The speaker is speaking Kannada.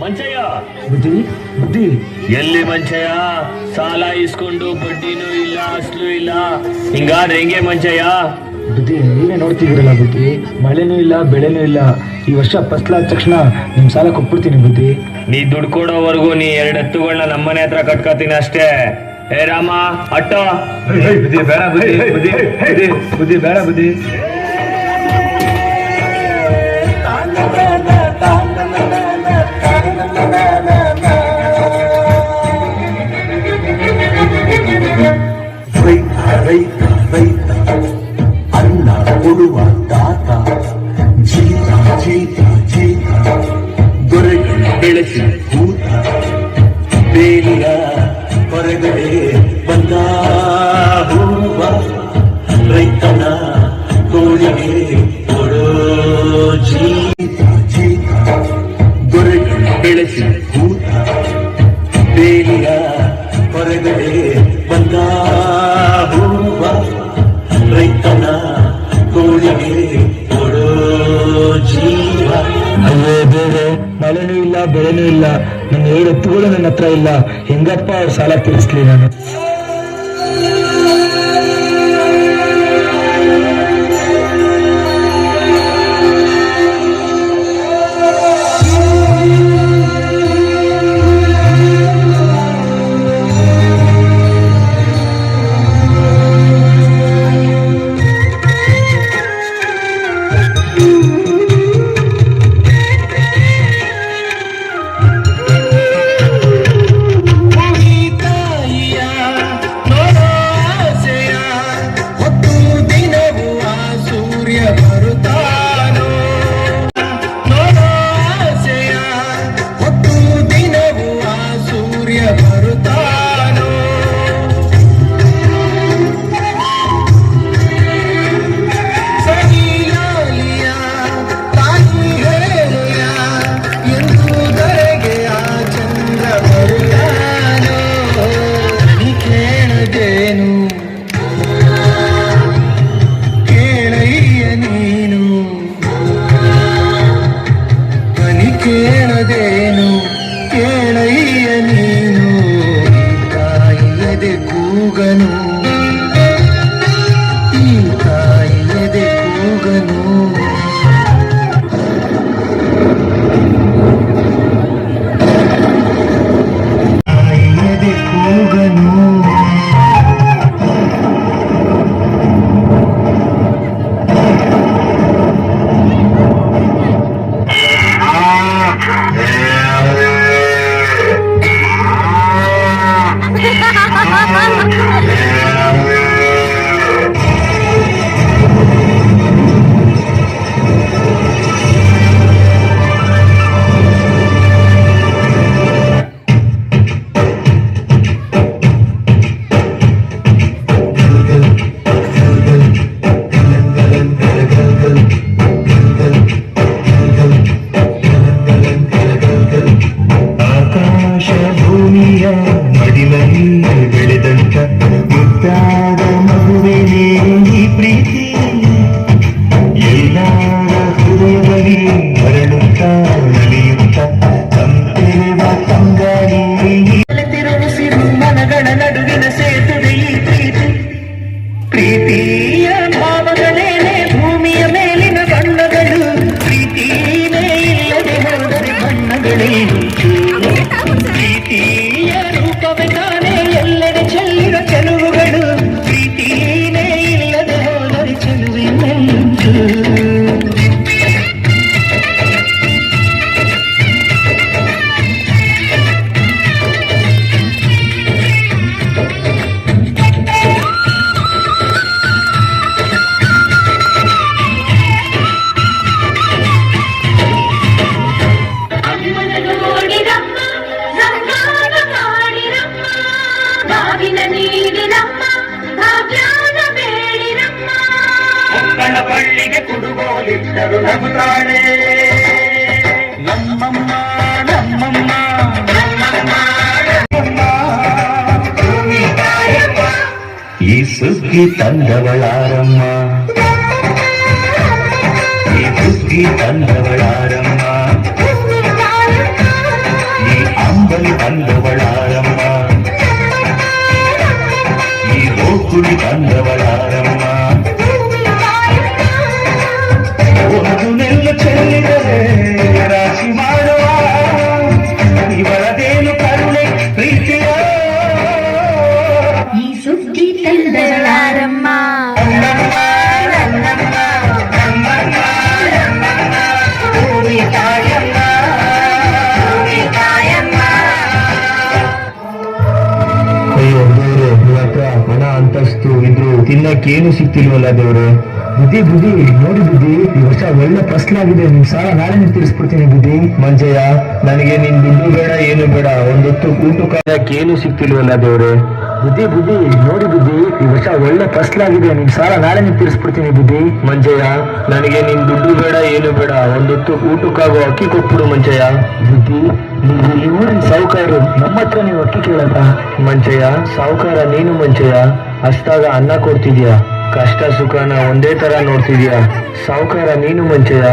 ಮಂಚಯ್ಯ ಬುದ್ಧಿ ಬುದ್ಧಿ ಎಲ್ಲಿ ಮಂಚಯ್ಯ? ಸಾಲ ಇಸ್ಕೊಂಡು ಬಡ್ಡಿನೂ ಇಲ್ಲ ಅಸ್ಲು ಇಲ್ಲ, ಹಿಂಗಾದ್ರೆ ಹೆಂಗೆ ಮಂಚಯ್ಯ? ಬುದ್ಧಿ ನೀವೇ ನೋಡ್ತಿದ್ದೀರಲ್ಲ ಬುದ್ಧಿ, ಮಳೆನೂ ಇಲ್ಲ ಬೆಳೆನೂ ಇಲ್ಲ. ಈ ವರ್ಷ ಫಸ್ಲಾದ ತಕ್ಷಣ ನಿಮ್ ಸಾಲ ಕೊಟ್ಬಿಡ್ತೀನಿ ಬುದ್ಧಿ. ನೀ ದುಡ್ಡು ಕೊಡೋವರೆಗೂ ನೀ 2 ಎತ್ತುಗಳನ್ನ ನಮ್ಮನೆ ಹತ್ರ ಕಟ್ಕೋತೀನಿ ಅಷ್ಟೇ. ಹೇ ರಾಮ ಅಟ್ಟೋ. ಬುದ್ಧಿ ಬೇಡ ಬುದ್ಧಿ, ಬುದ್ಧಿ ಬುದ್ಧಿ ಬೇಡ ಬುದ್ಧಿ. ರೈತ ರೈತ ಅನ್ನ ಕೊಡುವ ತಾತ, ಜೀತ ಜೀತ ಜೀತ ದೊರೆಗಳು ಬೆಳೆಸಿ ಭೂತ, ಬೇಲಿಯ ಹೊರಗಡೆ ಬಂದ ಹೂವ, ರೈತನ ತೋಳಿಗೆ ಕೊಡೋ ಜೀತ ಜೀತ ದೊರೆಗಳು ಬೆಳೆಸಿ ಭೂತ, ಬೇಲಿಯ ಹೊರಗಡೆ ಬಂದ ಹೂವ, ರೈತನ ತೋಳಿಗೆ ಕೊಡೋ ಜೀವ. ಅಯ್ಯೋ ಬೇರೆ, ಮಳೆನೂ ಇಲ್ಲ ಬೆಳೆನೂ ಇಲ್ಲ, ನನ್ನ 2 ಎತ್ತುಗಳು ನನ್ನ ಹತ್ರ ಇಲ್ಲ. ಹೆಂಗಪ್ಪ ಅವ್ರ ಸಾಲ ತೀರಿಸ್ಲಿ ನಾನು? ಕೇಳದೇನು ಕೇಳಯ್ಯ ನೀನು, ತಾಯಿಯದೆ ಕೂಗನು, ಈ ತಾಯಿಯದೆ ಕೂಗನು. ತಾಯಿಯದೆ ಕೂಗನು. ಬೆಳೆದಂತ ಮುದ್ದಾದ ಮಗುವಿನೇ ಈ ಪ್ರೀತಿ, ಎಲ್ಲರ ಹೃದಯದಲ್ಲಿ ಮರಳುತ್ತ ನಲಿಯುತ್ತ ತಂಪೆರೆವ ತಂಗಾಳಿ, ತಿರುಗಿಸಿರು ಮನಗಳ ನಡುವಿನ ಸೇತುವೆ ಈ ಪ್ರೀತಿ. ಪ್ರೀತಿಯ ಭಾವಗಳೇನೆ ಭೂಮಿಯ ಮೇಲಿನ ಬಣ್ಣಗಳು, ಪ್ರೀತಿನೇ ಇಲ್ಲದೆ ಹೋದರೆ ಬಣ್ಣಗಳೇನು. ಪ್ರೀತಿಯ ರೂಪವೇ ತಾನೇ ಎಲ್ಲೆಡೆ ಚೆಲ್ಲಿರೋ ಚೆಲುವುಗಳು, ಪ್ರೀತಿನೇ ಇಲ್ಲದೆ ಹೋದರೆ ಚೆಲುವಿನುಂಟು. ಪಳ್ಳಿಗೆ ಕುಡುಗೋಲಿಟ್ಟರು ನಗುತ್ತಾಳೆ ನಮ್ಮಮ್ಮ ನಮ್ಮಮ್ಮ ನಮ್ಮಮ್ಮ. ಈ ಸುಗ್ಗಿ ತಂದವಳಾರಮ್ಮ, ಈ ಸುಗ್ಗಿ ತಂದವಳಾರಮ್ಮ, ತಿನ್ನಕ್ಕೇನು ಸಿಕ್ತಿಲ್ವಲ್ಲ ದೇವ್ರೆ. ಬುದ್ಧಿ ಬುದ್ಧಿ ನೋಡಿ ಬುದ್ಧಿ, ಈ ವರ್ಷ ಒಳ್ಳೆ ಫಸ್ಲಾಗಿದೆ, ನಿಮ್ ಸಾಲ ನಾಳೆನೇ ತೀರಿಸ್ಬಿಡ್ತೀನಿ ಬುದ್ಧಿ. ಮಂಜಯ್ಯ, ನನಗೆ ನಿನ್ ದುಡ್ಡು ಬೇಡ ಏನು ಬೇಡ, ಒಂದೊತ್ತು ಊಟಕ್ಕೇನು ಸಿಕ್ತಿಲ್ವಲ್ಲ ದೇವ್ರೆ. ಬುದ್ಧಿ ಬುದ್ಧಿ ನೋಡಿ ಬುದ್ಧಿ, ಈ ವರ್ಷ ಒಳ್ಳೆ ಫಸ್ಲಾಗಿದೆ, ನಿಮ್ ಸಾಲ ನಾಳೆನೇ ತೀರಿಸ್ಬಿಡ್ತೀನಿ ಬುದ್ಧಿ. ಮಂಜಯ್ಯ, ನನಗೆ ನಿನ್ ದುಡ್ಡು ಬೇಡ ಏನು ಬೇಡ, ಒಂದೊತ್ತು ಊಟಕ್ಕಾಗೋ ಅಕ್ಕಿ ಕೊಟ್ಬಿಡು ಮಂಜಯ್ಯ. ಬುದ್ಧಿ, ನೀವು ಈ ಊರಿನ ಸಾಹುಕಾರರು, ನಮ್ಮ ಹತ್ರ ನೀವು ಅಕ್ಕಿ ಕೇಳಲ್ಲ. ಮಂಜಯ್ಯ, ಸಾವುಕಾರ ನೀನು ಮಂಜಯ್ಯ, ಅಷ್ಟಾಗ ಅನ್ನ ಕೊಡ್ತಿದ್ಯಾ, ಕಷ್ಟ ಸುಖನ ಒಂದೇ ತರ ನೋಡ್ತಿದ್ಯಾ. ಸಾವುಕಾರ ನೀನು ಮಂಜಯ್ಯ.